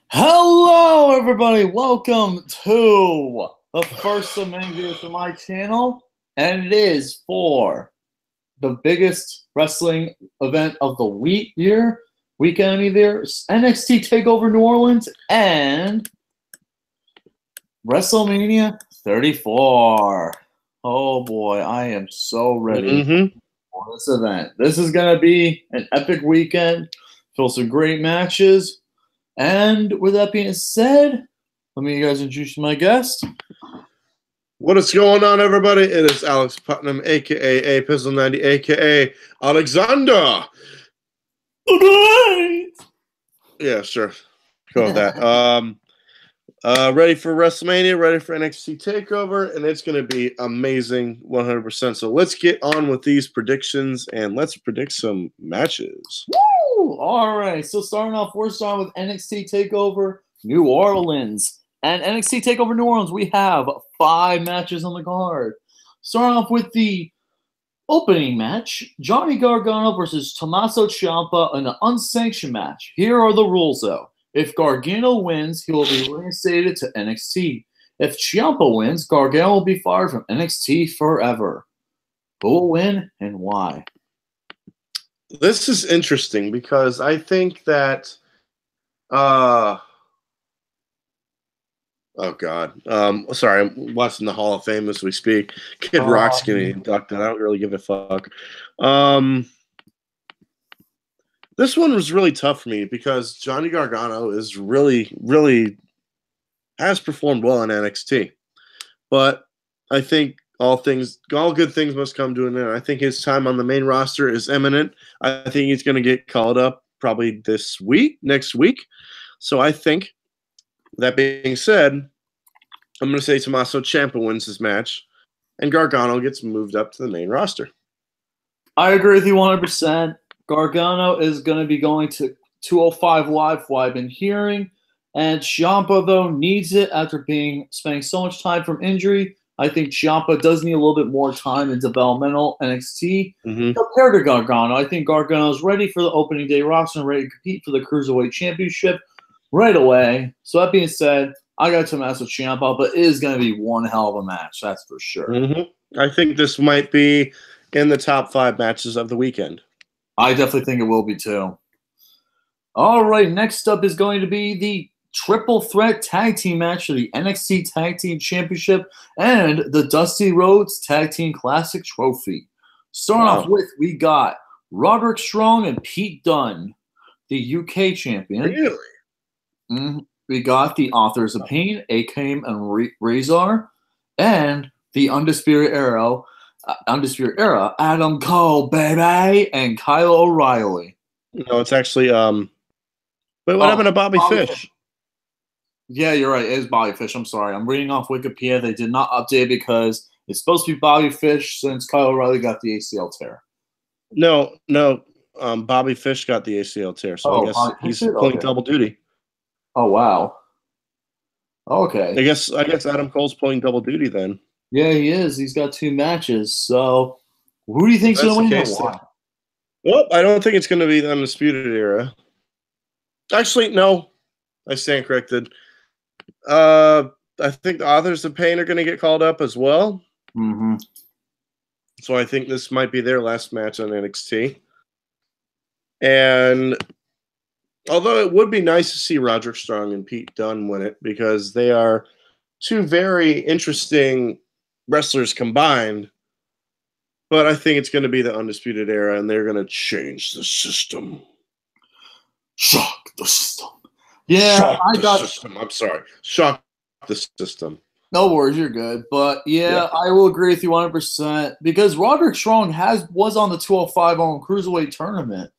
Hello, everybody. Welcome to the first of many videos for my channel, and it is for the biggest wrestling event of the weekend either NXT Takeover New Orleans and Wrestlemania 34. Oh boy, I am so ready for this event. This is gonna be an epic weekend. Feel some great matches. And with that being said, let me guys introduce my guest. What is going on, everybody? It is Alex Putnam, a.k.a. Pizzle90, a.k.a. Alexander. Okay. Yeah, sure. Go with that. Ready for WrestleMania, ready for NXT Takeover, and it's going to be amazing 100%. So let's get on with these predictions, and let's predict some matches. Woo! All right, so we're starting with NXT Takeover New Orleans. And NXT Takeover New Orleans, we have 5 matches on the card. Starting off with the opening match, Johnny Gargano versus Tommaso Ciampa in an unsanctioned match. Here are the rules, though. If Gargano wins, he will be reinstated to NXT. If Ciampa wins, Gargano will be fired from NXT forever. Who will win and why? This is interesting because I think that oh God. Sorry, I'm watching the Hall of Fame as we speak. Kid Rock's getting inducted. I don't really give a fuck. This one was really tough for me because Johnny Gargano is really has performed well in NXT. But I think all good things must come to an end. I think his time on the main roster is imminent. I think he's going to get called up probably next week. So I think, that being said, I'm going to say Tommaso Ciampa wins his match, and Gargano gets moved up to the main roster. I agree with you 100%. Gargano is going to be going to 205 Live, what I've been hearing. And Ciampa, though, needs it after spending so much time from injury. I think Ciampa does need a little bit more time in developmental NXT compared to Gargano. I think Gargano is ready for the opening day roster and ready to compete for the Cruiserweight Championship right away. So that being said, I got Tommaso Ciampa, but it is going to be one hell of a match, that's for sure. I think this might be in the top 5 matches of the weekend. I definitely think it will be too. All right, next up is going to be the triple threat tag team match for the NXT Tag Team Championship and the Dusty Rhodes Tag Team Classic Trophy. Starting off with, we got Roderick Strong and Pete Dunne, the UK champion. Really? We got the Authors of Pain, Akam and Razor, and the Undisputed Era, Adam Cole, baby, and Kyle O'Reilly. No, it's actually wait, what happened to Bobby Fish? Yeah, you're right. It is Bobby Fish. I'm sorry. I'm reading off Wikipedia. They did not update because it's supposed to be Bobby Fish since Kyle O'Reilly got the ACL tear. No. Bobby Fish got the ACL tear, so I guess he's pulling double duty. Oh wow. Okay. I guess Adam Cole's pulling double duty then. Yeah, he is. He's got 2 matches. So, who do you think's going to win? Why? Well, I don't think it's going to be the Undisputed Era. Actually, no. I stand corrected. I think the Authors of Pain are going to get called up as well. So I think this might be their last match on NXT. And although it would be nice to see Roderick Strong and Pete Dunne win it because they are 2 very interesting wrestlers combined, but I think it's going to be the Undisputed Era, and they're going to change the system. Shock the system. Yeah, system. I'm sorry. Shock the system. No worries, you're good. But yeah, I will agree with you 100% because Roderick Strong was on the 205 on Cruiserweight tournament.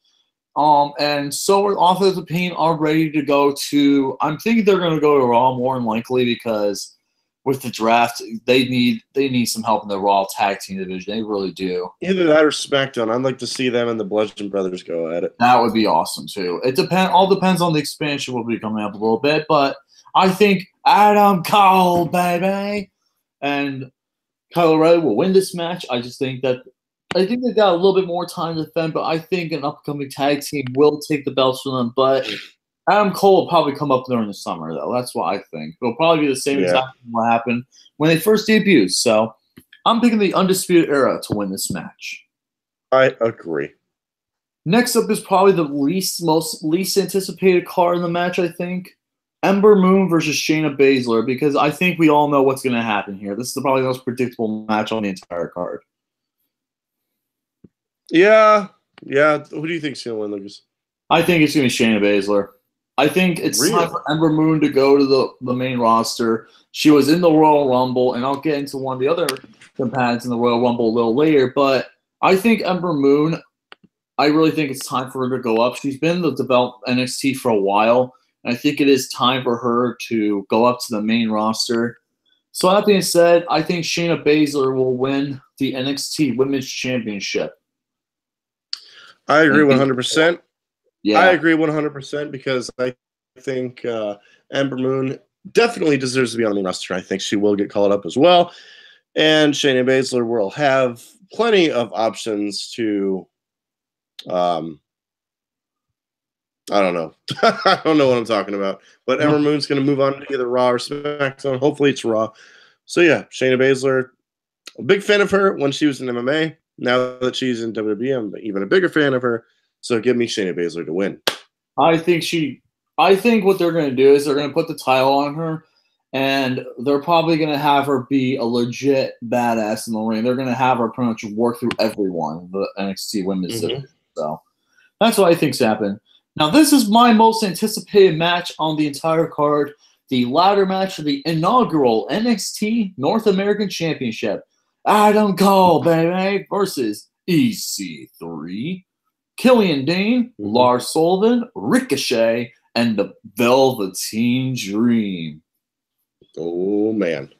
And so Authors of Pain are ready to go to. I'm thinking they're going to go to Raw more than likely because with the draft, they need some help in the Raw tag team division. They really do. Either that or SmackDown. I'd like to see them and the Bludgeon Brothers go at it. That would be awesome too. All depends on the expansion will be coming up a little bit, but I think Adam Cole, baby, and Kyle O'Reilly will win this match. I think they got a little bit more time to defend, but I think an upcoming tag team will take the belts from them. But Adam Cole will probably come up during the summer, though. That's what I think. It'll probably be the same exact thing what happened when they first debuted. So I'm picking the Undisputed Era to win this match. I agree. Next up is probably the least anticipated card in the match, I think. Ember Moon versus Shayna Baszler, because I think we all know what's going to happen here. This is probably the most predictable match on the entire card. Yeah. Who do you think's going to win, Lucas? I think it's going to be Shayna Baszler. I think it's time for Ember Moon to go to the main roster. She was in the Royal Rumble, and I'll get into one of the other companions in the Royal Rumble a little later, but I think Ember Moon, I really think it's time for her to go up. She's been in the developed NXT for a while, and I think it is time for her to go up to the main roster. So that being said, I think Shayna Baszler will win the NXT Women's Championship. I agree 100%. Yeah. I agree 100% because I think Ember Moon definitely deserves to be on the main roster. I think she will get called up as well. And Shayna Baszler will have plenty of options to I don't know. I don't know what I'm talking about. But Ember Moon's going to move on to either Raw or SmackDown. Hopefully it's Raw. So, yeah, Shayna Baszler, a big fan of her when she was in MMA. Now that she's in WWE, I'm even a bigger fan of her. So give me Shayna Baszler to win. I think what they're going to do is they're going to put the title on her, and they're probably going to have her be a legit badass in the ring. They're going to have her pretty much work through everyone, the NXT Women's Division. So that's what I think's happened. Now, this is my most anticipated match on the entire card, the ladder match for the inaugural NXT North American Championship. Adam Cole, baby, versus EC3. Killian Dane, Lars Sullivan, Ricochet, and the Velveteen Dream. Oh, man.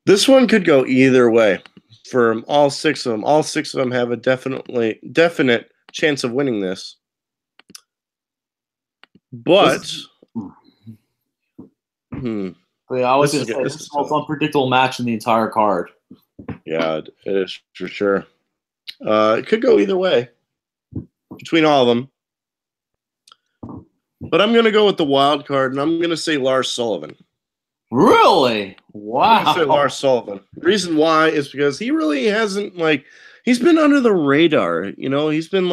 This one could go either way for all six of them. All six of them have a definite chance of winning this. But, Yeah, I was going to say, this is the most unpredictable match in the entire card. Yeah, it is for sure. It could go either way between all of them. But I'm going to go with the wild card, and I'm going to say Lars Sullivan. Really? Wow. I'm going to say Lars Sullivan. The reason why is because he really hasn't, he's been under the radar. You know, he's been,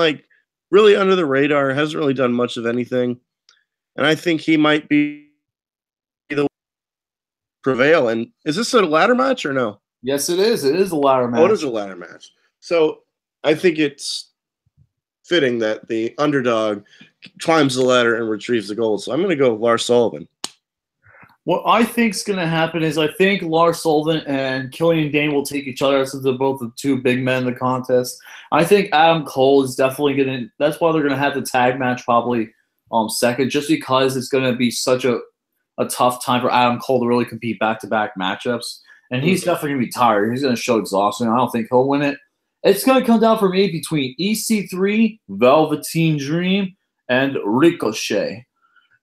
really under the radar, hasn't really done much of anything. And I think he might be the prevail. And is this a ladder match or no? Yes, it is. It is a ladder match. Oh, it is a ladder match. So I think it's fitting that the underdog climbs the ladder and retrieves the gold. So I'm going to go Lars Sullivan. What I think is going to happen is I think Lars Sullivan and Killian Dane will take each other since they're both the two big men in the contest. I think Adam Cole is definitely going to – that's why they're going to have the tag match probably second, just because it's going to be such a tough time for Adam Cole to really compete back-to-back matchups. And he's definitely going to be tired. He's going to show exhaustion. I don't think he'll win it. It's going to come down for me between EC3, Velveteen Dream, and Ricochet.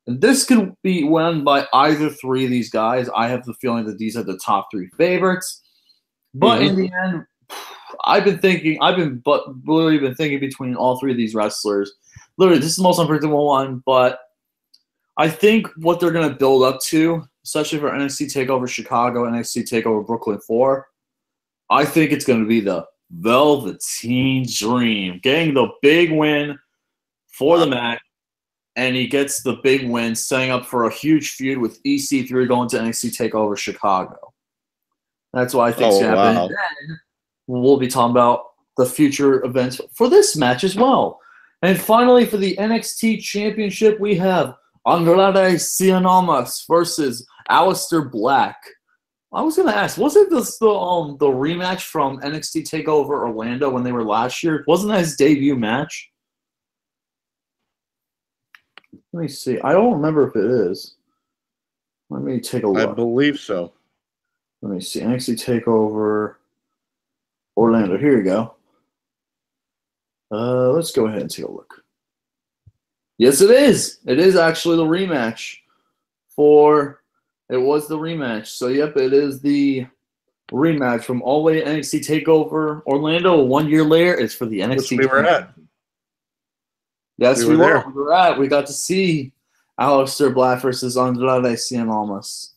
And this can be won by either three of these guys. I have the feeling that these are the top three favorites. But in the end, I've been thinking between all three of these wrestlers. Literally, this is the most unpredictable one, but I think what they're going to build up to, especially for NXT TakeOver Chicago, NXT TakeOver Brooklyn 4, I think it's going to be the Velveteen Dream getting the big win for the match, and he gets the big win, setting up for a huge feud with EC3 going to NXT TakeOver Chicago. That's what I think is going to happen. And then we'll be talking about the future events for this match as well. And finally, for the NXT Championship, we have Andrade Cien versus Aleister Black. I was going to ask, wasn't this the rematch from NXT TakeOver Orlando when they were last year? Wasn't that his debut match? Let me see. I don't remember if it is. Let me take a look. I believe so. Let me see. NXT TakeOver Orlando. Here you go. Let's go ahead and take a look. Yes, it is. It is actually the rematch it was the rematch. So, yep, it is the rematch from all the way to NXT TakeOver Orlando. 1 year later, it's for the NXT. Which we were at. Yes, we there were. We got to see Aleister Black versus Andrade Cien Almas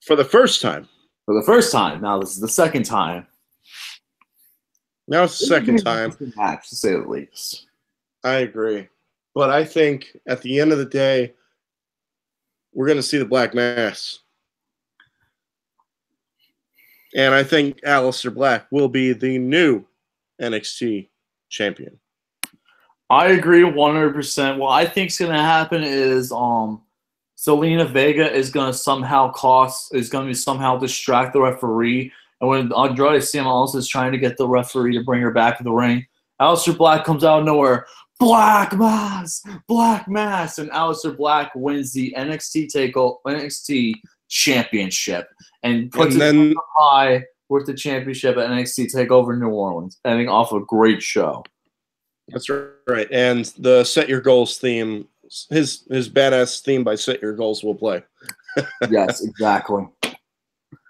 for the first time. for the first time. Now this is the second time. Now it's the second time. Match, to say the least. I agree. But I think at the end of the day, we're going to see the Black Mass. And I think Aleister Black will be the new NXT champion. I agree 100%. What I think is going to happen is Zelina Vega is going to somehow distract the referee. And when Andrade Cien Almas is trying to get the referee to bring her back to the ring, Aleister Black comes out of nowhere. Black Mass! Black Mass! And Aleister Black wins the NXT Championship and puts it on high with the championship at NXT Takeover New Orleans, ending off a great show. That's right. And the Set Your Goals theme, his badass theme by Set Your Goals will play. Yes, exactly.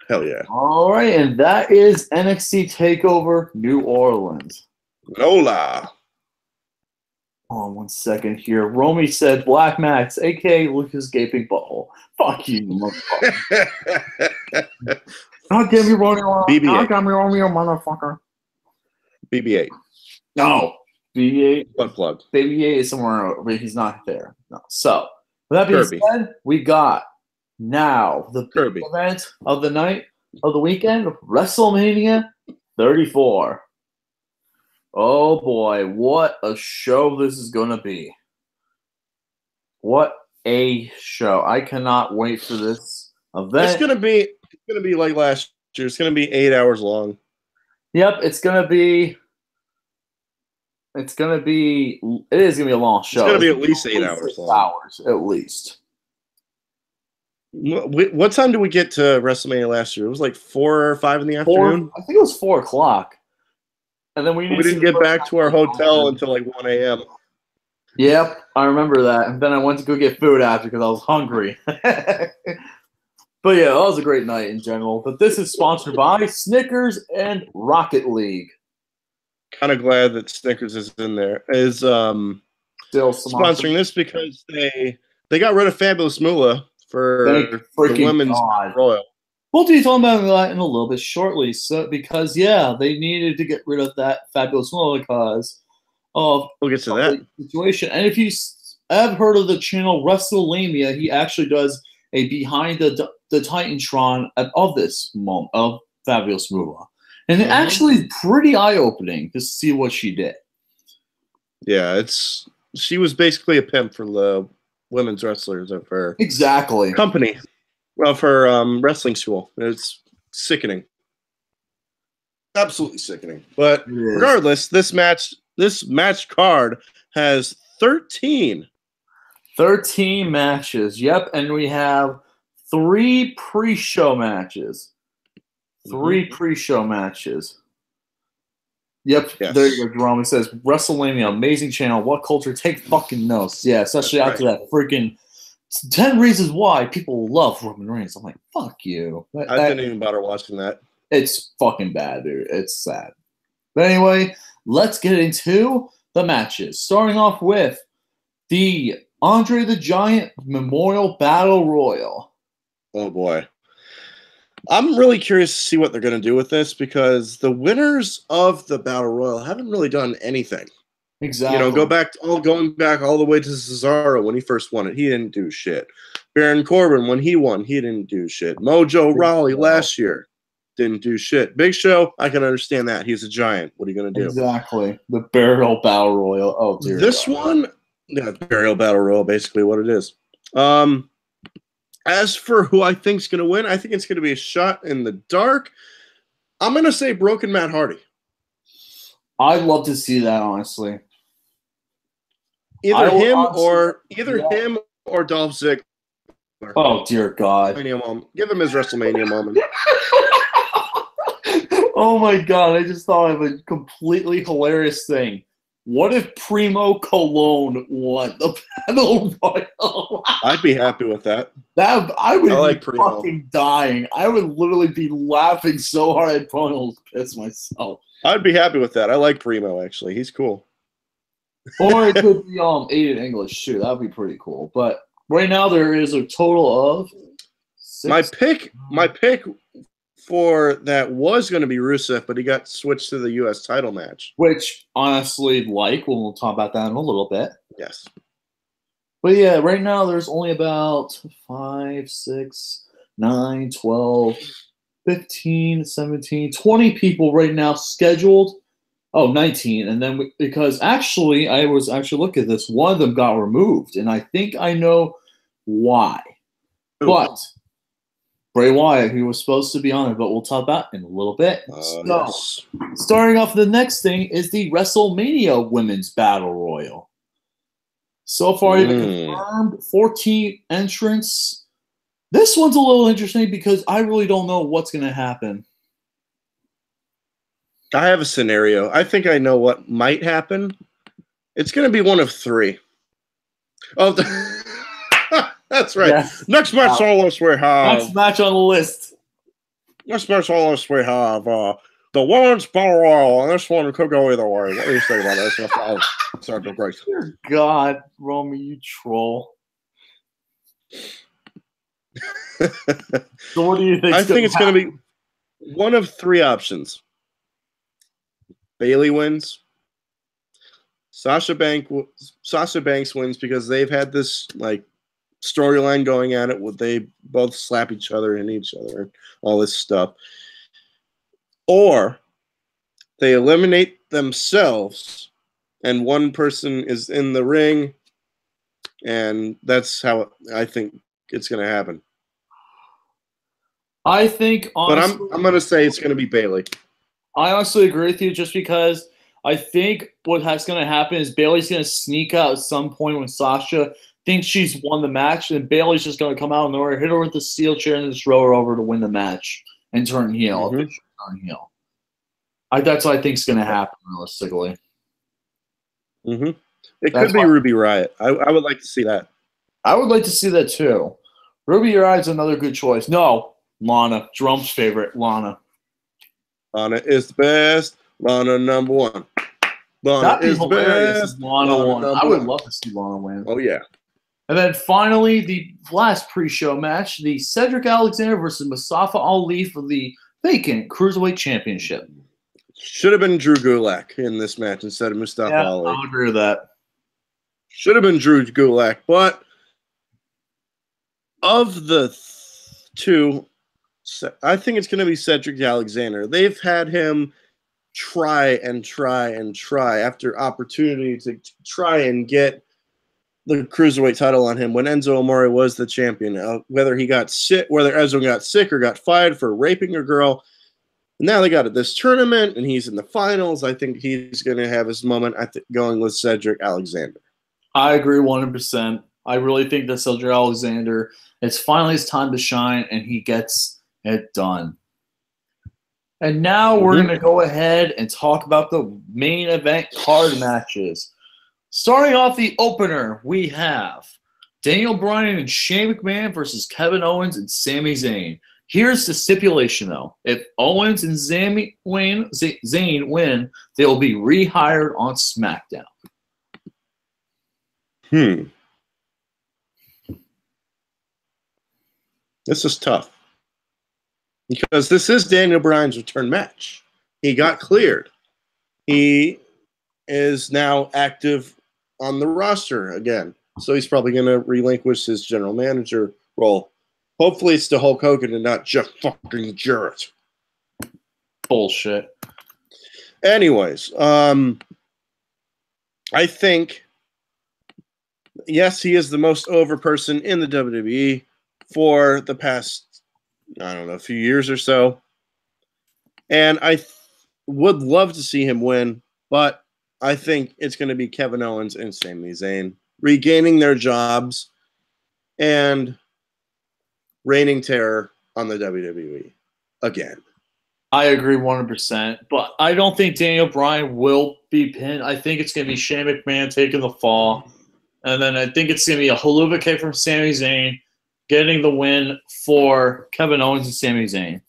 Hell yeah. All right, and that is NXT Takeover New Orleans. Nola. Hold on 1 second here. Romy said Black Max, a.k.a. Lucas Gaping Butthole. Fuck you, motherfucker. Don't get me wrong, BB-8. Don't get me wrong, you motherfucker. BB-8. No. BB-8. Butt plug. BB-8 is somewhere, but he's not there. No. So, with that being said, we got now the big event of the night, of the weekend, WrestleMania 34. Oh boy, what a show this is going to be. What a show. I cannot wait for this event. It's going to be like last year. It's going to be 8 hours long. Yep, it is going to be a long show. It's going to be at least 8 hours long. Hours, at least. What time did we get to WrestleMania last year? It was like 4 or 5 in the afternoon? I think it was 4 o'clock. And then we didn't get back to our hotel until like 1 a.m. Yep, I remember that. And then I went to go get food after because I was hungry. But yeah, that was a great night in general. But this is sponsored by Snickers and Rocket League. Kind of glad that Snickers is in there. Is still sponsoring this because they got rid of Fabulous Moolah for the women's Royal. We'll be talking about that in a little bit shortly. So, because they needed to get rid of that Fabulous Moolah because of we'll get to that situation. And if you have heard of the channel Wrestlemania, he actually does a behind the Titantron of this moment of Fabulous Moolah, and it actually is pretty eye opening to see what she did. Yeah, she was basically a pimp for the women's wrestlers of her company. Of her wrestling school. It's sickening. Absolutely sickening. But regardless, this match card has 13. 13 matches. Yep, and we have 3 pre-show matches. 3 pre-show matches. Yep, yes. There you go, Jerome. He says, WrestleMania, amazing channel. What culture? Take fucking notes. Yeah, especially after that freaking 10 reasons why people love Roman Reigns. I'm like, fuck you. I didn't even bother watching that. It's fucking bad, dude. It's sad. But anyway, let's get into the matches. Starting off with the Andre the Giant Memorial Battle Royal. Oh, boy. I'm really curious to see what they're going to do with this because the winners of the Battle Royal haven't really done anything. Exactly. Going back all the way to Cesaro when he first won it, he didn't do shit. Baron Corbin, when he won, he didn't do shit. Mojo Rawley last year didn't do shit. Big Show, I can understand that. He's a giant. What are you going to do? Exactly. The Burial Battle Royal. Oh, dear. This one, Burial Battle Royal, basically what it is. As for who I think is going to win, I think it's going to be a shot in the dark. I'm going to say Broken Matt Hardy. I'd love to see that, honestly. Either him or Dolph Ziggler. Oh dear God! Give him his WrestleMania moment. Oh my God! I just thought of a completely hilarious thing. What if Primo Cologne won the Battle Royal? I'd be happy with that. I would be fucking dying. I would literally be laughing so hard I'd probably almost piss myself. I'd be happy with that. I like Primo, actually. He's cool. Or it could be Aiden English too. That would be pretty cool. But right now there is a total of My six. pick for that was going to be Rusev, but he got switched to the U.S. title match. Which honestly, we'll talk about that in a little bit. Yes. But yeah, right now there's only about 5, 6, 9, 12, 15, 17, 20 people right now scheduled. Oh, 19. And then because actually, I was actually looking at this, one of them got removed. And I think I know why. Ooh. But Bray Wyatt, he was supposed to be on it, but we'll talk about it in a little bit. Yes. Starting off the next thing is the WrestleMania Women's Battle Royal. So far, they've confirmed 14 entrants. This one's a little interesting because I really don't know what's going to happen. I have a scenario. I think I know what might happen. It's going to be one of 3. Oh, that's right. Yes. Next match on the list we have. Next match on the list. Next match on the list we have the Women's Battle Royal, and this one could go either way. What do you think about this? Sorry, great. Dear God, Romy, you troll. So what do you think? I think it's going to be one of 3 options. Bayley wins. Sasha Banks wins because they've had this like storyline going at it where they both slap each other and each other and all this stuff. Or they eliminate themselves and one person is in the ring, and that's how I think it's going to happen. I think honestly, but I'm going to say it's going to be Bayley. I honestly agree with you just because I think what's going to happen is Bayley's going to sneak out at some point when Sasha thinks she's won the match, and Bayley's just going to come out of nowhere, hit her with the steel chair, and just throw her over to win the match and turn heel. Mm-hmm. Turn heel. That's what I think is going to happen realistically. Mm-hmm. It could be Ruby Riott. I would like to see that. I would like to see that too. Ruby Riott's another good choice. No, Lana, Jerome's favorite, Lana. Lana is the best. Lana number 1. Lana is the best. Lana won. I would love to see Lana win. Oh, yeah. And then finally, the last pre-show match, the Cedric Alexander versus Mustafa Ali for the vacant Cruiserweight Championship. Should have been Drew Gulak in this match instead of Mustafa Ali. I'll agree with that. Should have been Drew Gulak, but of the 2, I think it's going to be Cedric Alexander. They've had him try after opportunity to try and get the Cruiserweight title on him when Enzo Amore was the champion. Whether he got sick, whether Enzo got sick or got fired for raping a girl. Now they got at this tournament, and he's in the finals. I think he's going to have his moment. Going with Cedric Alexander. I agree 100%. I really think that Cedric Alexander, it's finally his time to shine, and he gets it done. And now we're going to go ahead and talk about the main event card matches. Starting off the opener, we have Daniel Bryan and Shane McMahon versus Kevin Owens and Sami Zayn. Here's the stipulation, though. If Owens and Zayn win, they will be rehired on SmackDown. This is tough. Because this is Daniel Bryan's return match. He got cleared. He is now active on the roster again. So he's probably going to relinquish his general manager role. Hopefully it's to Hulk Hogan and not Jeff fucking Jarrett. Bullshit. Anyways, I think, yes, he is the most over person in the WWE for the past, I don't know, a few years or so. And I would love to see him win, but I think it's going to be Kevin Owens and Sami Zayn regaining their jobs and reigning terror on the WWE again. I agree 100%, but I don't think Daniel Bryan will be pinned. I think it's going to be Shane McMahon taking the fall, and then I think it's going to be a haluva kick from Sami Zayn getting the win for Kevin Owens and Sami Zayn.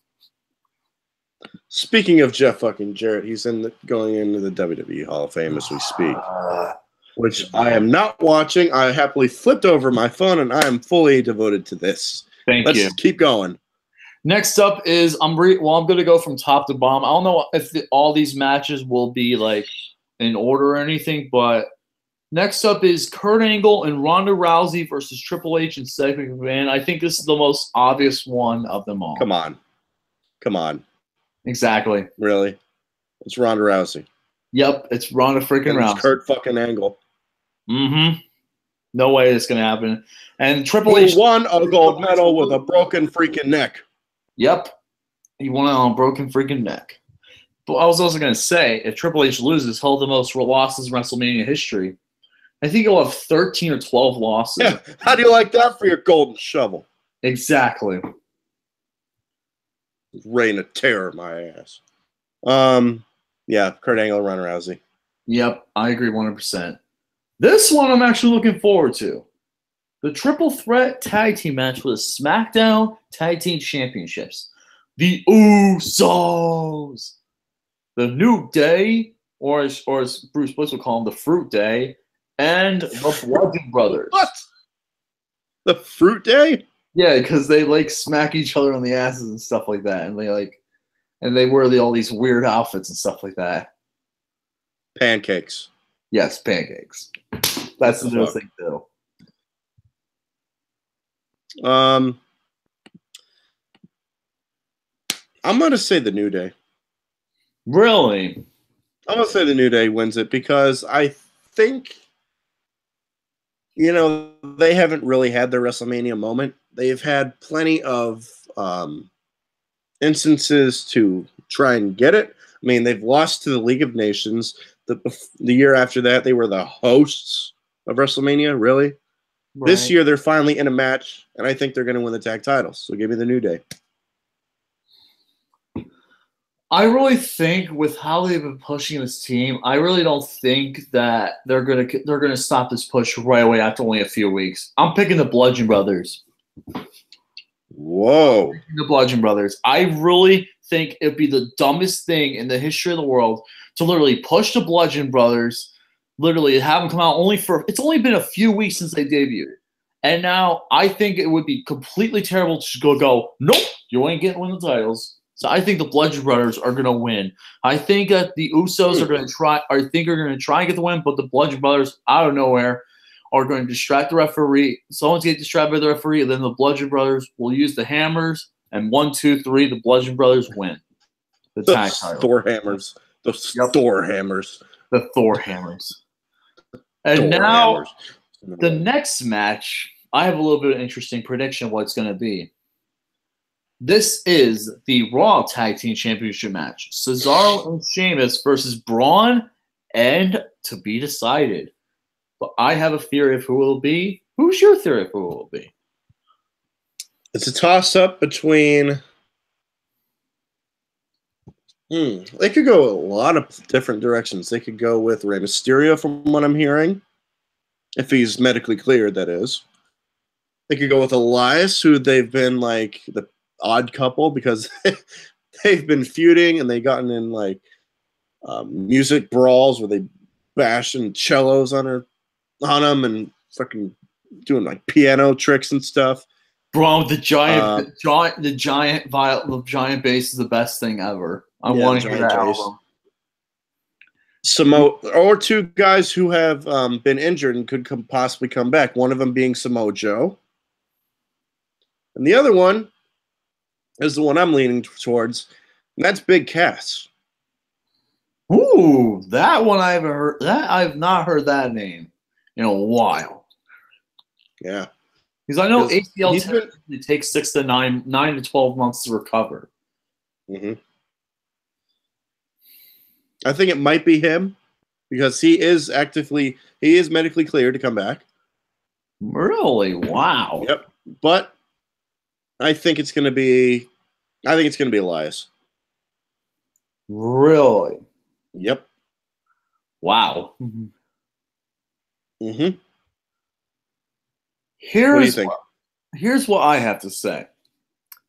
Speaking of Jeff fucking Jarrett, he's going into the WWE Hall of Fame as we speak. which I am not watching. I happily flipped over my phone, and I am fully devoted to this. Let's keep going. Next up is I'm going to go from top to bottom. I don't know if all these matches will be like in order or anything, but next up is Kurt Angle and Ronda Rousey versus Triple H and Cedric McMahon. I think this is the most obvious one of them all. Come on. Exactly. Really? It's Ronda Rousey. Yep, it's Ronda freaking Rousey. It's Kurt fucking Angle. Mm-hmm. No way it's going to happen. And Triple H won a gold medal with a broken freaking neck. Yep. He won it on a broken freaking neck. But I was also going to say, if Triple H loses, he'll have the most losses in WrestleMania history. I think he'll have 13 or 12 losses. Yeah. How do you like that for your golden shovel? Exactly. Reign of terror, my ass. Yeah, Kurt Angle, Ronda Rousey. Yep, I agree 100%. This one I'm actually looking forward to. The triple threat tag team match for the SmackDown Tag Team Championships. The Usos. The New Day, or as Bruce Bliss would call them, the Fruit Day, and the Bludgeon Brothers. What? The Fruit Day? Yeah, because they like smack each other on the asses and stuff like that, and they wear all these weird outfits and stuff like that. Pancakes. Yes, pancakes. That's the newest thing too. I'm gonna say the New Day. Really? I'm gonna say the New Day wins it because I think they haven't really had their WrestleMania moment. They've had plenty of instances to try and get it. I mean, they've lost to the League of Nations. The year after that, they were the hosts of WrestleMania, really. Right. This year, they're finally in a match, and I think they're going to win the tag titles. So give me the New Day. I really think with how they've been pushing this team, I really don't think that they're gonna stop this push right away after only a few weeks. I'm picking the Bludgeon Brothers. Whoa. The Bludgeon Brothers. I really think it'd be the dumbest thing in the history of the world to literally push the Bludgeon Brothers, literally have them come out it's only been a few weeks since they debuted. And now I think it would be completely terrible to go, nope, you ain't getting win the titles. So I think the Bludgeon Brothers are going to win. I think that the Usos are going to try and get the win, but the Bludgeon Brothers, out of nowhere, are going to distract the referee. Someone's going to get distracted by the referee, and then the Bludgeon Brothers will use the hammers, and 1, 2, 3, the Bludgeon Brothers win the tag title. Thor hammers. Those Thor hammers. The Thor hammers. And now, the next match, I have a little bit of an interesting prediction of what it's going to be. This is the Raw Tag Team Championship match. Cesaro and Sheamus versus Braun and to be decided. But I have a theory of who it will be. Who's your theory of who it will be? It's a toss-up between... They could go a lot of different directions. They could go with Rey Mysterio, from what I'm hearing. If he's medically cleared, that is. They could go with Elias, who they've been like the odd couple because they've been feuding and they've gotten in like music brawls where they bashing cellos on him and fucking doing like piano tricks and stuff. Bro, the giant bass is the best thing ever. I want to hear that album. Or two guys who have been injured and could possibly come back. One of them being Samoa Joe, and the other one is the one I'm leaning towards, and that's Big Cass. Ooh, that one I haven't heard. That I've not heard that name in a while. Yeah, because I know ACL takes 6 to 9 to 12 months to recover. Mm-hmm. I think it might be him because he is medically cleared to come back. Really? Wow. Yep. But I think it's going to be Elias. Really? Yep. Wow. Mm-hmm. Here's what I have to say.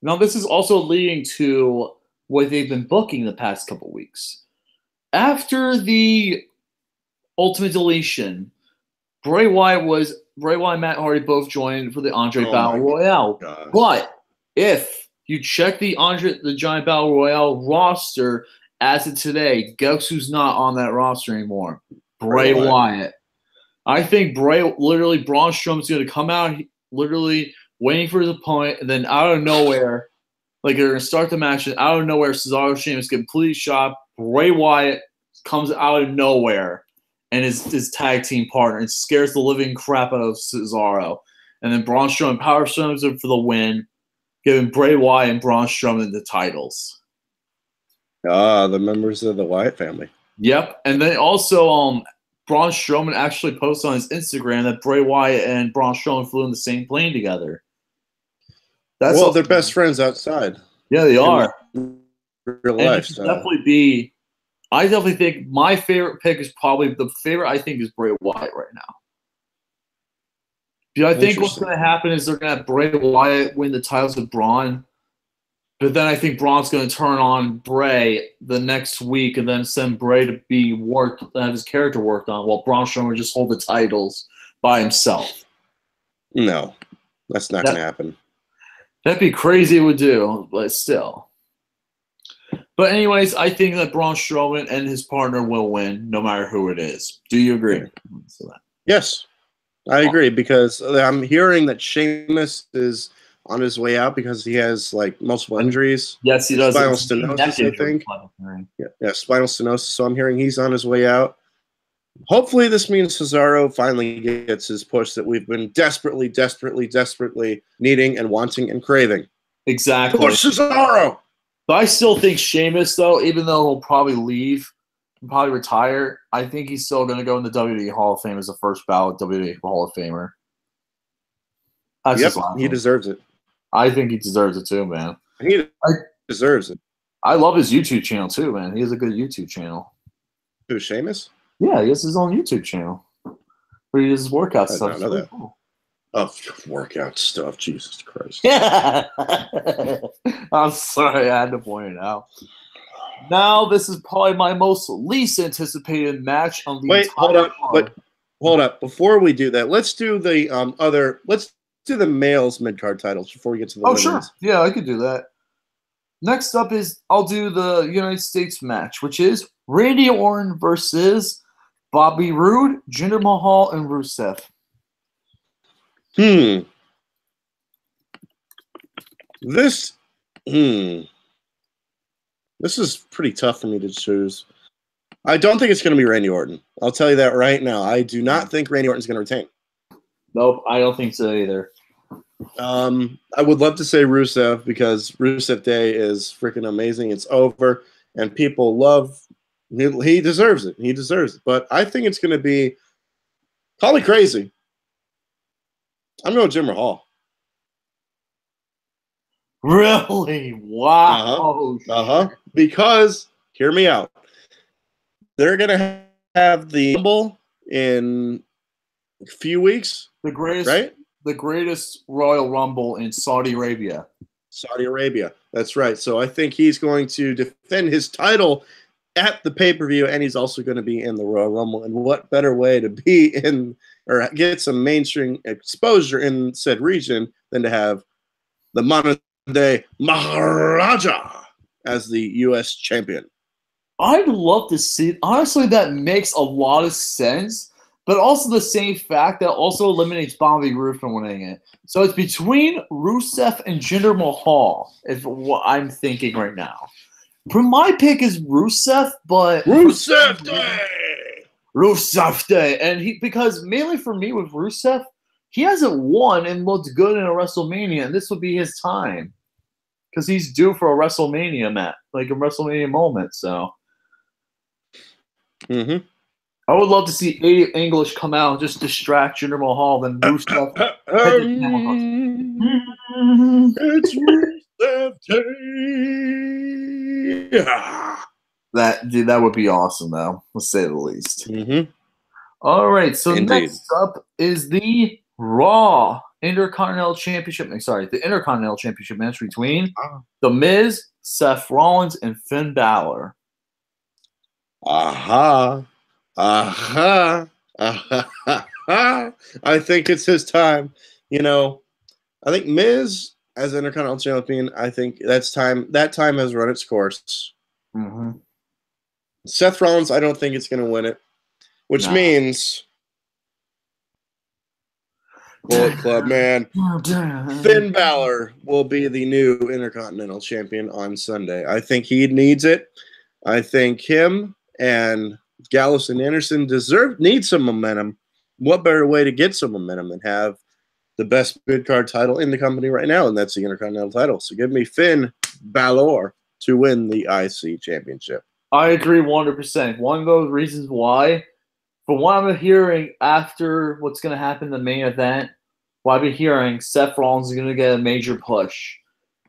Now, this is also leading to what they've been booking the past couple weeks. After the Ultimate Deletion, Bray Wyatt and Matt Hardy both joined for the Andre Battle Royale. gosh. But if you check the Giant Battle Royale roster as of today, guess who's not on that roster anymore? Bray Wyatt. I think Braun Strowman's going to come out literally waiting for his opponent, and then out of nowhere, like they're going to start the match, and out of nowhere, Cesaro Sheamus completely shot. Bray Wyatt comes out of nowhere and his tag team partner and scares the living crap out of Cesaro. And then Braun Strowman power slams him for the win, giving Bray Wyatt and Braun Strowman the titles. The members of the Wyatt family. Yep. And then also Braun Strowman actually posted on his Instagram that Bray Wyatt and Braun Strowman flew in the same plane together. They're best friends outside. Yeah, they are. Real life. So. I definitely think my favorite pick is probably the favorite. I think is Bray Wyatt right now. I think what's going to happen is they're going to have Bray Wyatt win the titles with Braun, but then I think Braun's going to turn on Bray the next week and then send Bray to have his character worked on, while Braun Strowman just hold the titles by himself. No, that's not going to happen. That'd be crazy it would do, but still. But anyways, I think that Braun Strowman and his partner will win, no matter who it is. Do you agree? Yes, I agree, because I'm hearing that Sheamus is on his way out because he has like multiple injuries. Yes, he does. Spinal stenosis, I think. Yeah, spinal stenosis. So I'm hearing he's on his way out. Hopefully this means Cesaro finally gets his push that we've been desperately needing and wanting and craving. Exactly. Push Cesaro! But I still think Sheamus, though, even though he'll probably leave, probably retire, I think he's still going to go in the WWE Hall of Fame as the first ballot WWE Hall of Famer. He deserves it. I think he deserves it too, man. He deserves it. I love his YouTube channel too, man. He has a good YouTube channel. Who's Sheamus? Yeah, he has his own YouTube channel where he does his workout stuff. I know that. Cool. Oh, workout stuff. Jesus Christ. I'm sorry, I had to point it out. Now, this is probably my most least anticipated match on the entire card. Hold up. Before we do that, let's do the let's do the males mid-card titles before we get to the women's. Sure. Yeah, I could do that. Next up I'll do the United States match, which is Randy Orton versus Bobby Roode, Jinder Mahal, and Rusev. This is pretty tough for me to choose. I don't think it's going to be Randy Orton. I'll tell you that right now. I do not think Randy Orton's going to retain. Nope, I don't think so either. I would love to say Rusev, because Rusev Day is freaking amazing. It's over, and people love. He deserves it. He deserves it. But I think it's going to be probably crazy. I'm going Jinder Mahal. Really? Wow. Because, hear me out. They're going to have the Rumble in a few weeks. The greatest, right? The greatest Royal Rumble in Saudi Arabia. Saudi Arabia. That's right. So I think he's going to defend his title at the pay-per-view, and he's also going to be in the Royal Rumble. And what better way to be in or get some mainstream exposure in said region than to have the modern-day Maharaja as the U.S. champion? I'd love to see. Honestly, that makes a lot of sense, but also the same fact that also eliminates Bobby Roode from winning it. So it's between Rusev and Jinder Mahal, is what I'm thinking right now. My pick is Rusev, but Rusev Day, and because mainly for me with Rusev, he hasn't won and looked good in a WrestleMania, and this would be his time because he's due for a WrestleMania match, like a WrestleMania moment. So, I would love to see Eddie English come out and just distract Jinder Mahal, then Rusev. It's Rusev Day. That would be awesome, though, to say the least. All right, so next up is the Raw Intercontinental Championship. The Intercontinental Championship match between The Miz, Seth Rollins, and Finn Balor. I think it's his time. You know, I think Miz as Intercontinental Champion, I think that time has run its course. Mm-hmm. Seth Rollins, I don't think it's going to win it, which means Bullet Club man, Finn Balor will be the new Intercontinental Champion on Sunday. I think he needs it. I think him and Gallows and Anderson need some momentum. What better way to get some momentum than have the best mid-card title in the company right now, and that's the Intercontinental title. So give me Finn Balor to win the IC Championship. I agree 100%. One of those reasons why, from what I'm hearing after what's going to happen in the main event, what I've been hearing, Seth Rollins is going to get a major push.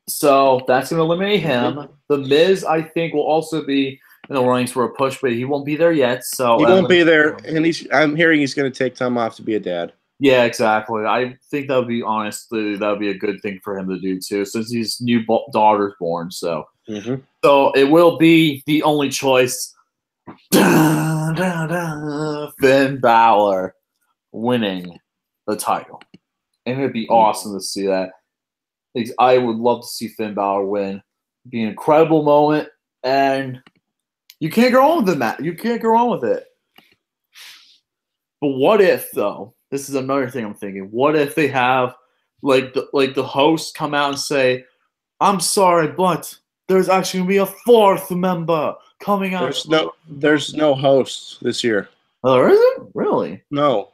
So that's going to eliminate him. The Miz, I think, will also be in the runnings for a push, but he won't be there yet. So he won't be there, and I'm hearing he's going to take time off to be a dad. Yeah, exactly. I think that would be, honestly, that would be a good thing for him to do, too, since his new daughter's born. So so it will be the only choice. Finn Balor winning the title. And it would be awesome to see that. I would love to see Finn Balor win. It'd be an incredible moment, and you can't go wrong with it, Matt. You can't go wrong with it. But what if, though? This is another thing I'm thinking. What if they have the host come out and say, "I'm sorry, but there's actually gonna be a fourth member coming out." There's no host this year. Oh, there isn't? Really? No.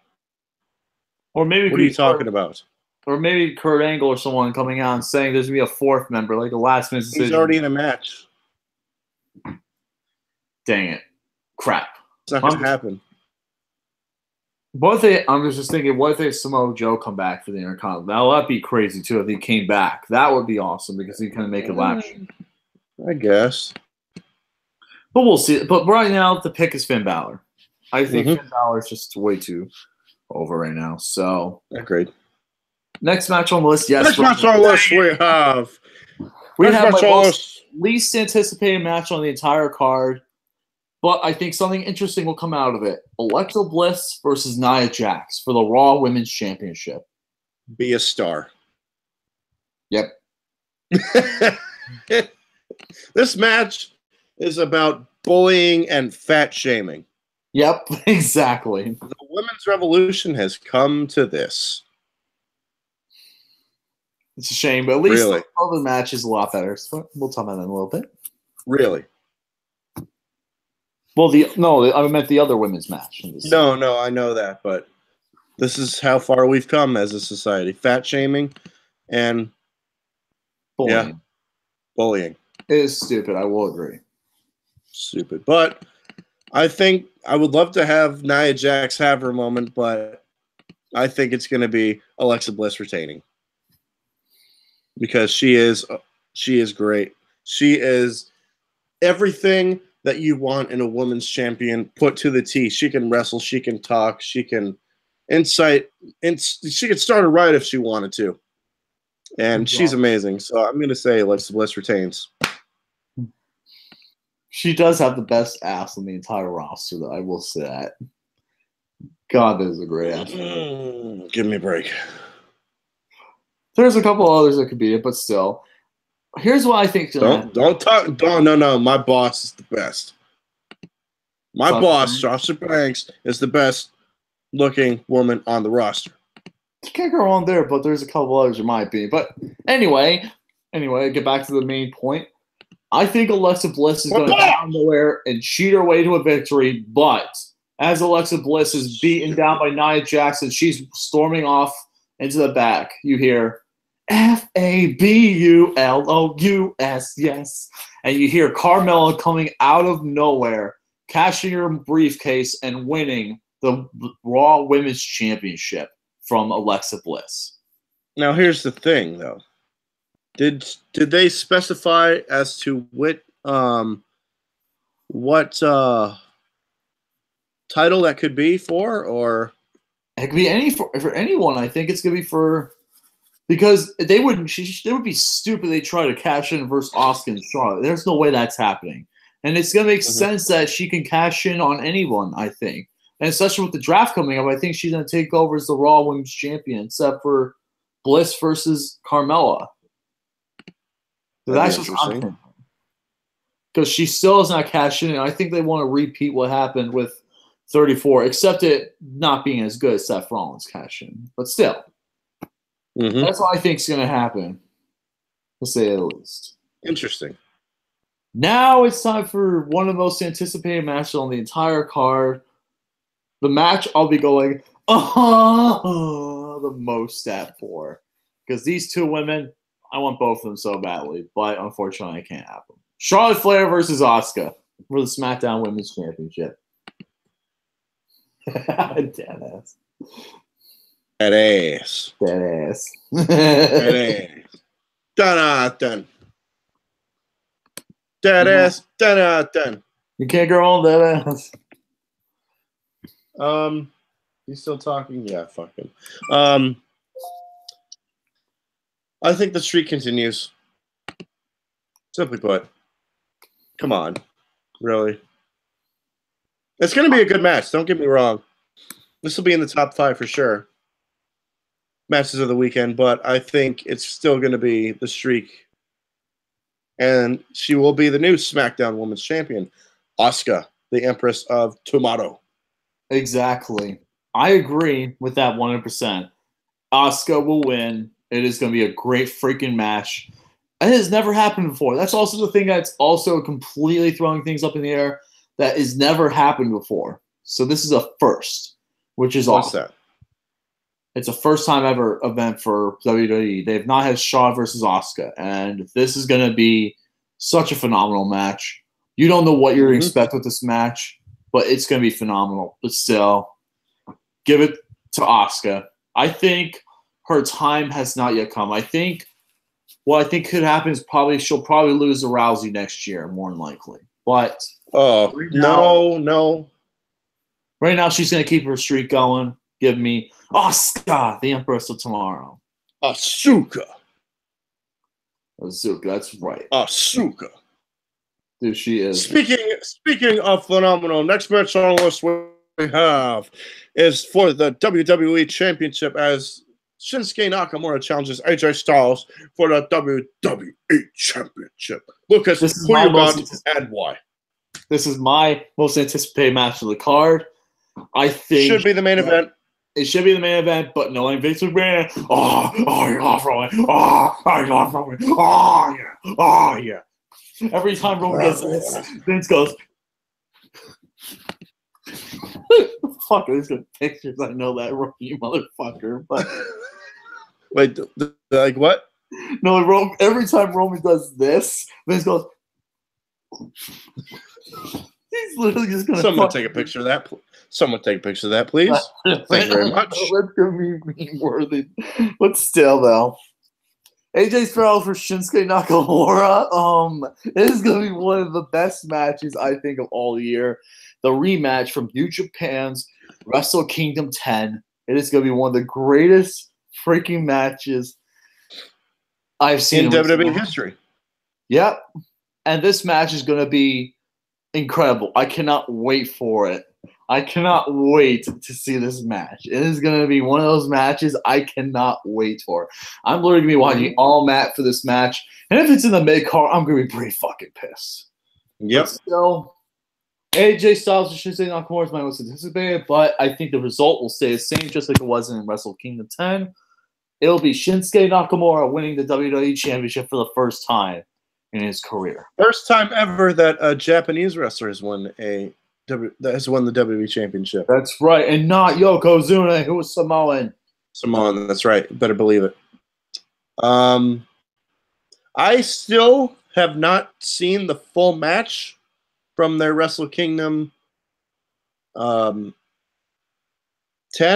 Or maybe what are you talking about? Or maybe Kurt Angle or someone coming out and saying there's gonna be a fourth member, like the last minute decision. He's already in a match. Dang it! Crap. It's not gonna happen. I'm just thinking, what if they have Samoa Joe come back for the Intercontinental? Now, that'd be crazy, too, if he came back. That would be awesome, because he can make it last. I guess. But we'll see. But right now, the pick is Finn Balor. I think Finn Balor is just way too over right now. So, agreed. Next match on the list, yes. Next match on the list, we have my least anticipated match on the entire card. But I think something interesting will come out of it. Alexa Bliss versus Nia Jax for the Raw Women's Championship. Be a star. Yep. This match is about bullying and fat shaming. Yep, exactly. The women's revolution has come to this. It's a shame, but at least the other match is a lot better. So we'll talk about that in a little bit. Really? Well, I meant the other women's match. No, I know that, but this is how far we've come as a society. Fat shaming and bullying. Yeah, bullying. It is stupid, I will agree. Stupid. But I think I would love to have Nia Jax have her moment, but I think it's going to be Alexa Bliss retaining. Because she is great. She is everything that you want in a women's champion put to the T. She can wrestle, she can talk, she can incite, and she could start a riot if she wanted to. And she's amazing. So I'm going to say Alexa Bliss retains. She does have the best ass on the entire roster, though. I will say that. God, that is a great ass. Give me a break. There's a couple others that could beat it, but still. Here's what I think. No. My boss is the best. My boss, Sasha Banks, is the best looking woman on the roster. You can't go wrong there, but there's a couple others in my opinion. But anyway, get back to the main point. I think Alexa Bliss is going to come out of nowhere and cheat her way to a victory, but as Alexa Bliss is beaten down by Nia Jax, she's storming off into the back. You hear Fabulous, yes. And you hear Carmella coming out of nowhere, cashing her briefcase and winning the Raw Women's Championship from Alexa Bliss. Now, here's the thing, though. Did they specify as to what title that could be for, or it could be for anyone? I think it's gonna be for. Because they would be stupid. They try to cash in versus Asuka and Charlotte. There's no way that's happening, and it's gonna make sense that she can cash in on anyone. I think And especially with the draft coming up, I think she's going to take over as the Raw Women's Champion, except for Bliss versus Carmella. That's just interesting. Because she still has not cashed in. I think they want to repeat what happened with 34, except it not being as good as Seth Rollins cash in. But still, that's what I think is going to happen, to say the least. Interesting. Now it's time for one of the most anticipated matches on the entire card. The match I'll be going the most at for. Because these two women, I want both of them so badly, but unfortunately I can't have them. Charlotte Flair versus Asuka for the SmackDown Women's Championship. Dead ass. Dead ass. Dead ass. Dead ass. Dun. Dead ass. Dun. You can't go on dead ass. You still talking? Yeah, fuck him. I think the streak continues. Simply put. Come on. Really? It's going to be a good match. Don't get me wrong. This will be in the top 5 for sure. Matches of the weekend, but I think it's still going to be the streak. And she will be the new SmackDown Women's Champion, Asuka, the Empress of Tomorrow. Exactly. I agree with that 100%. Asuka will win. It is going to be a great freaking match. It has never happened before. That's also the thing that's also completely throwing things up in the air that has never happened before. So this is a first, which is awesome. What's that? It's a first-time ever event for WWE. They've not had Shaw versus Asuka, and this is going to be such a phenomenal match. You don't know what you're going to expect with this match, but it's going to be phenomenal. But still, give it to Asuka. I think her time has not yet come. What I think could happen is she'll probably lose to Rousey next year, more than likely. But no. Right now, she's going to keep her streak going. Give me Asuka, the Empress of Tomorrow. Asuka, that's right. Asuka. Dude, she is. Speaking of phenomenal, next match on the list we have is for the WWE Championship as Shinsuke Nakamura challenges AJ Styles for the WWE Championship. Lucas, who you got and why? This is my most anticipated match of the card. I think should be the main event. It should be the main event, but knowing Vince McMahon, you're off Roman. You're off Roman. Yeah. Every time Roman gets this, Vince goes, fuck, there's good pictures. I know that, you motherfucker. But wait, like what? No, every time Roman does this, Vince goes, he's literally just going to Someone take a picture of that. Someone take a picture of that, please. Thank you very much. That's going to be worthy. But still, though. AJ Styles for Shinsuke Nakamura. It is going to be one of the best matches, I think, of all year. The rematch from New Japan's Wrestle Kingdom 10. It is going to be one of the greatest freaking matches I've seen in WWE history. Yep. And this match is going to be incredible. I cannot wait for it. I cannot wait to see this match. It is going to be one of those matches I cannot wait for. I'm literally going to be watching all Matt for this match. And if it's in the mid-card, I'm going to be pretty fucking pissed. Yep. But still, AJ Styles and Shinsuke Nakamura is my most anticipated, but I think the result will stay the same, just like it was in Wrestle Kingdom 10. It'll be Shinsuke Nakamura winning the WWE Championship for the first time in his career. First time ever that a Japanese wrestler has won the WWE Championship. That's right, and not Yokozuna, who was Samoan. Samoan, that's right. Better believe it. I still have not seen the full match from their Wrestle Kingdom 10,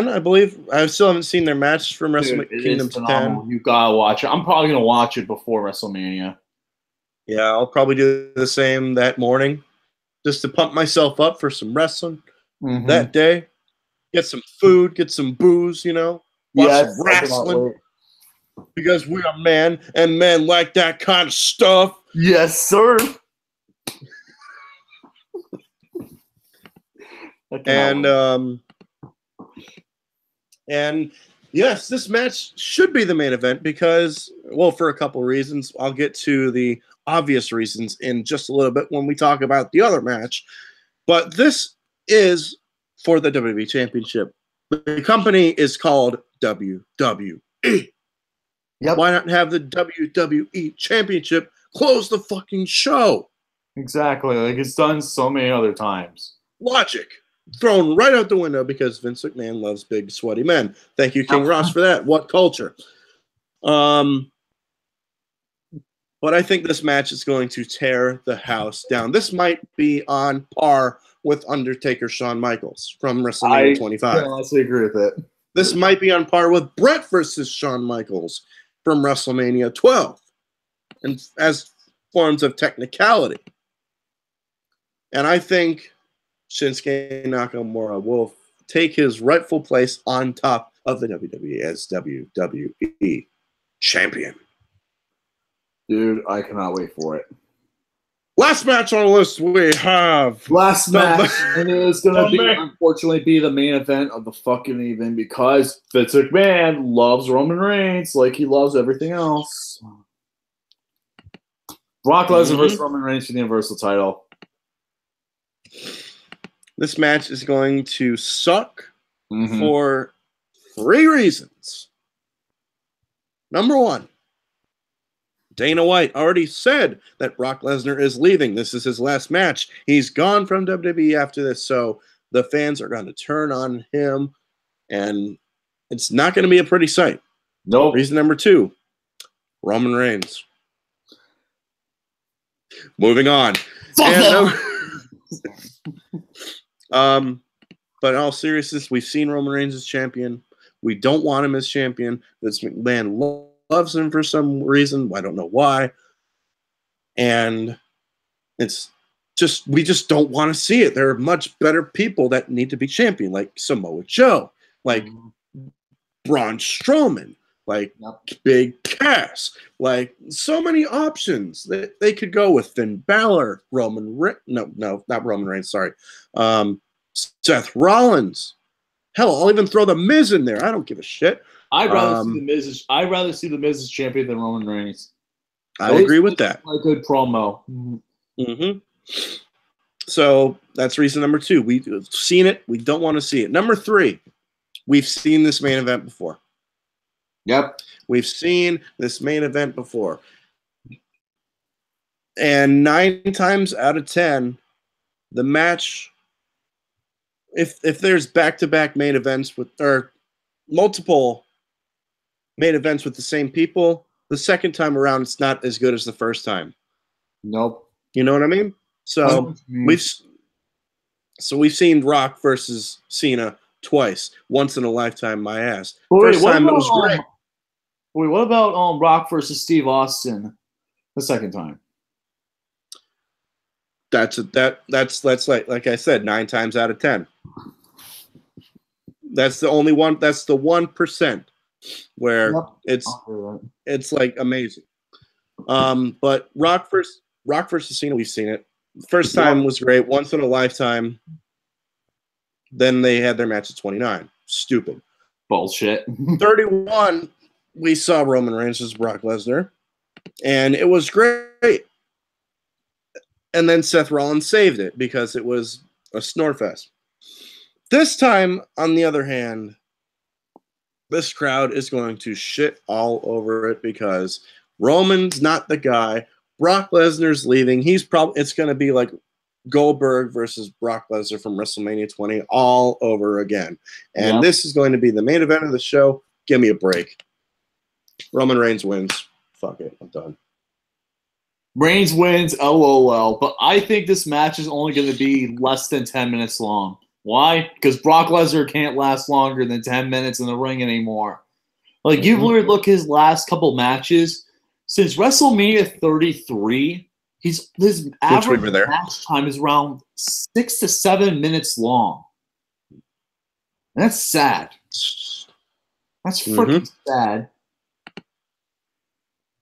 I believe. I still haven't seen their match from Wrestle Kingdom 10. You gotta watch it. I'm probably gonna watch it before WrestleMania. Yeah, I'll probably do the same that morning, just to pump myself up for some wrestling that day. Get some food, get some booze, watch some wrestling. Because we are men, and men like that kind of stuff. Yes, sir. And yes, this match should be the main event because, well, for a couple reasons. I'll get to the obvious reasons in just a little bit when we talk about the other match. But this is for the WWE Championship. The company is called WWE. Yep. Why not have the WWE Championship close the fucking show? Exactly. Like it's done so many other times. Logic. Thrown right out the window because Vince McMahon loves big, sweaty men. Thank you, King Ross, for that. What culture? But I think this match is going to tear the house down. This might be on par with Undertaker Shawn Michaels from WrestleMania 25. I honestly agree with it. This might be on par with Brett versus Shawn Michaels from WrestleMania 12, and as forms of technicality. And I think Shinsuke Nakamura will take his rightful place on top of the WWE as WWE champion. Dude, I cannot wait for it. Last match on the list we have. Last match, and it is going to unfortunately be the main event of the fucking evening because Vince McMahon loves Roman Reigns like he loves everything else. Brock Lesnar versus Roman Reigns for the Universal title. This match is going to suck for 3 reasons. Number 1, Dana White already said that Brock Lesnar is leaving. This is his last match. He's gone from WWE after this, so the fans are going to turn on him, and it's not going to be a pretty sight. Nope. Reason number 2, Roman Reigns. Moving on. But in all seriousness, we've seen Roman Reigns as champion. We don't want him as champion. Vince McMahon loves him for some reason. I don't know why. And it's just, we just don't want to see it. There are much better people that need to be champion, like Samoa Joe, like Braun Strowman, like Big Cass, like so many options that they could go with. Finn Balor, not Roman Reigns, sorry. Seth Rollins. Hell, I'll even throw the Miz in there. I don't give a shit. I'd rather see the Miz as champion than Roman Reigns. I agree with that. A good promo. So that's reason number 2. We've seen it. We don't want to see it. Number 3, we've seen this main event before. Yep. We've seen this main event before. And 9 times out of 10, the match, if there's back-to-back main events or multiple main events with the same people, the second time around it's not as good as the first time. Nope. You know what I mean? So we've seen Rock versus Cena twice, once in a lifetime. My ass. First time it was great. Wait, what about Rock versus Steve Austin the second time? That's like I said, 9 times out of 10. That's the only one. That's the 1% where it's like amazing. But Rock versus Cena, we've seen it. First time was great, once in a lifetime. Then they had their match at 29. Stupid bullshit. 31, we saw Roman Reigns versus Brock Lesnar, and it was great. And then Seth Rollins saved it because it was a snorefest. This time, on the other hand, this crowd is going to shit all over it because Roman's not the guy. Brock Lesnar's leaving. It's going to be like Goldberg versus Brock Lesnar from WrestleMania 20 all over again. And this is going to be the main event of the show. Give me a break. Roman Reigns wins. Fuck it. I'm done. Reigns wins, LOL. But I think this match is only going to be less than 10 minutes long. Why? Because Brock Lesnar can't last longer than 10 minutes in the ring anymore. Like, you've look his last couple matches. Since WrestleMania 33, his average match time is around 6 to 7 minutes long. And that's sad. That's freaking sad.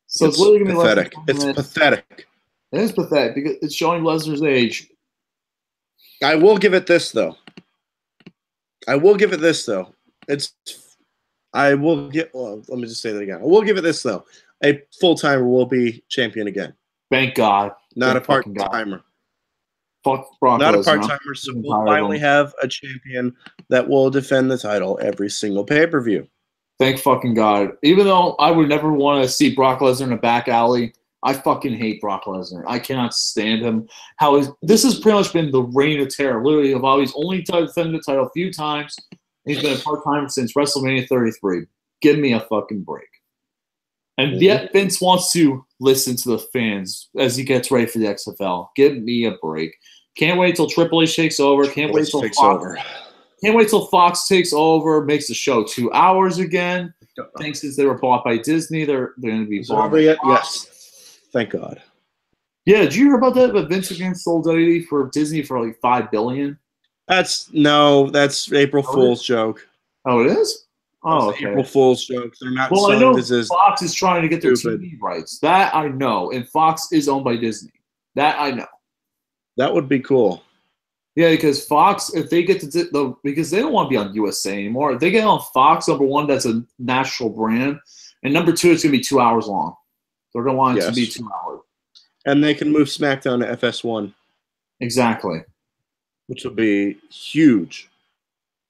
So it's literally going to be pathetic. It's pathetic. It is pathetic because it's showing Lesnar's age. I will give it this, though. I will give it this though. Let me just say that again. I will give it this though. A full-timer will be champion again. Thank God. Not Thank a part-timer. Fuck Brock Not a Lesnar. part-timer, so we'll finally have a champion that will defend the title every single pay-per-view. Thank fucking God. Even though I would never want to see Brock Lesnar in a back alley, I fucking hate Brock Lesnar. I cannot stand him. This has pretty much been the reign of terror. Literally, of how he's only defended the title a few times. He's been a part-timer since WrestleMania 33. Give me a fucking break. And yet Vince wants to listen to the fans as he gets ready for the XFL. Give me a break. Can't wait till Triple H takes over. Can't wait till Fox takes over, makes the show 2 hours again. Thanks, since they were bought by Disney, they're going to be bought by Fox. Yes. Thank God. Yeah, did you hear about that? That Vince again sold WWE for Disney for like $5 billion? That's April Fool's joke. Oh, it is? Oh, okay. April Fool's joke. They're not. Well, I know Fox is trying to get their TV rights. That I know, and Fox is owned by Disney. That I know. That would be cool. Yeah, because Fox, if they get because they don't want to be on USA anymore. If they get on Fox, number one, that's a national brand, and number two, it's going to be 2 hours long. They're going to want it to be 2 hours. And they can move SmackDown to FS1. Exactly. Which will be huge.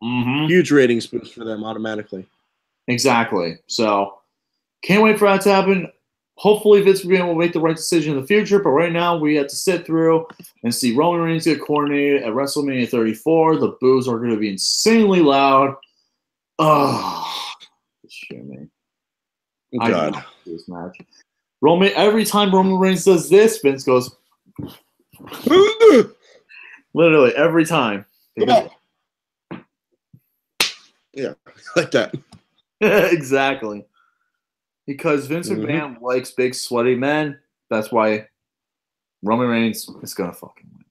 Huge ratings boost for them automatically. Exactly. So, can't wait for that to happen. Hopefully, Vince will make the right decision in the future. But right now, we have to sit through and see Roman Reigns get coronated at WrestleMania 34. The boos are going to be insanely loud. Oh, shit, man. God. This match. Every time Roman Reigns does this, Vince goes. Literally, every time. Yeah, like that. Exactly. Because Vince McMahon likes big, sweaty men. That's why Roman Reigns is going to fucking win.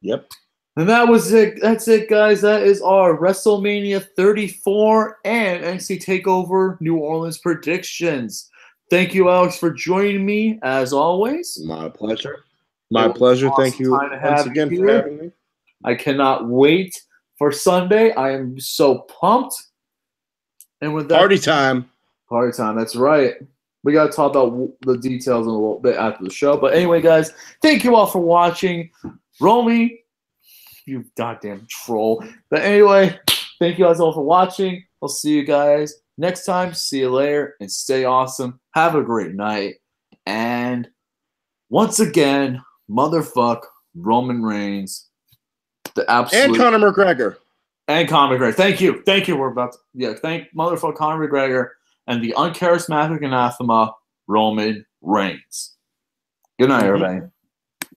Yep. And that was it. That's it, guys. That is our WrestleMania 34 and NXT TakeOver New Orleans predictions. Thank you, Alex, for joining me, as always. My pleasure. My pleasure. Awesome. Thank you once again for having me. I cannot wait for Sunday. I am so pumped. And with that, party time. Party time. That's right. We got to talk about the details in a little bit after the show. But anyway, guys, thank you all for watching. Romy, you goddamn troll. But anyway, thank you guys all for watching. I'll see you guys next time. See you later and stay awesome. Have a great night. And once again, motherfuck Roman Reigns. The absolute. And Conor McGregor. And Conor McGregor. Thank you. Thank you. We're about to, thank motherfucker Conor McGregor and the uncharismatic anathema Roman Reigns. Good night, everybody.